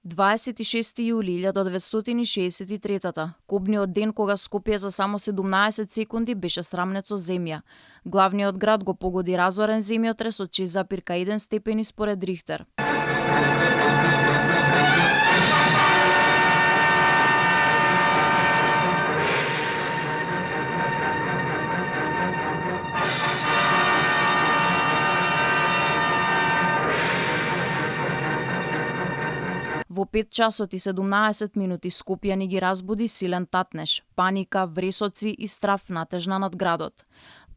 26. јули 1963, кобниот ден кога Скопје за само 17 секунди беше срамнет со земја. Главниот град го погоди разорен земјотрес од 6,1 степени според Рихтер. Во 5 часот и 17 минути Скопје ни ги разбуди силен татнеж, паника, вресоци и страв натежна над градот.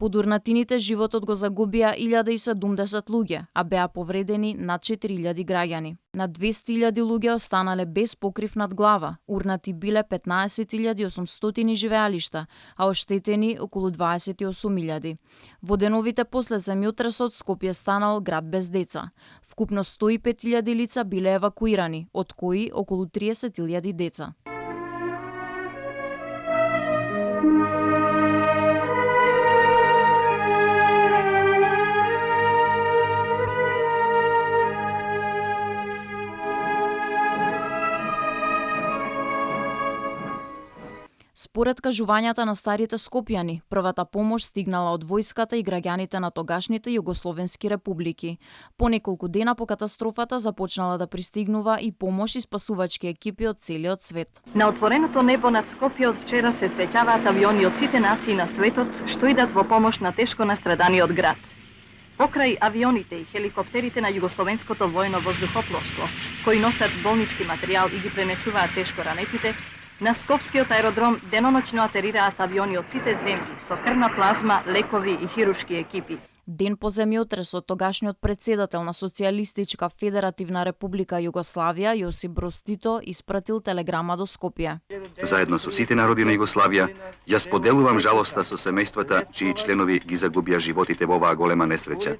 Под урнатините животот го загубија 1070 луѓе, а беа повредени над 4000 граѓани. На 200.000 луѓе останале без покрив над глава, урнати биле 15.800 живеалишта, а оштетени околу 28.000. Во деновите после земјотресот Скопје станал град без деца. Вкупно 105.000 лица биле евакуирани, од кои околу 30.000 деца. Според кажувањата на старите скопјани, првата помош стигнала од војската и граѓаните на тогашните југословенски републики. По неколку дена по катастрофата започнала да пристигнува и помош и спасувачки екипи од целиот свет. На отвореното небо над Скопје од вчера се среќаваат авиони од сите нации на светот што идат во помош на тешко настраданиот град. Покрај авионите и хеликоптерите на југословенското војно воздухопловство, кои носат болнички материјал и ги пренесуваат тешко ранетите, на Скопскиот аеродром деноноќно атерираат авиони од сите земји со крвна плазма, лекови и хируршки екипи. Ден по земјотресот, тогашниот председател на Социјалистичка Федеративна Република Југославија, Јосип Броз Тито, испратил телеграма до Скопје. Заедно со сите народи на Југославија, јас поделувам жалоста со семејствата чии членови ги загубија животите во оваа голема несреќа.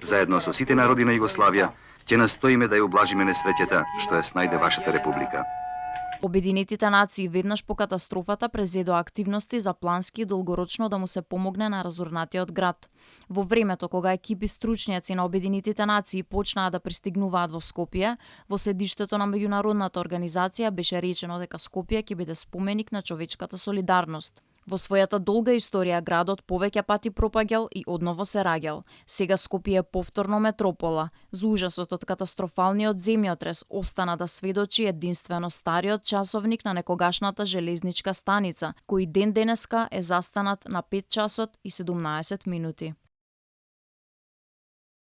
Заедно со сите народи на Југославија, ќе настоиме да ја ублажиме несреќата што ја снајде вашата република. Обединетите нации веднаш по катастрофата презедоа активности за плански и долгорочно да му се помогне на разорнатиот град. Во времето кога екипи стручњаци на Обединетите нации почнаа да пристигнуваат во Скопје, во седиштето на меѓународната организација беше речено дека Скопје ќе биде споменик на човечката солидарност. Во својата долга историја градот повеќе пати пропаѓал и одново се раѓал. Сега Скопје е повторно метропола. За ужасот од катастрофалниот земјотрес остана да сведочи единствено стариот часовник на некогашната железничка станица, кој ден денеска е застанат на 5 часот и 17 минути.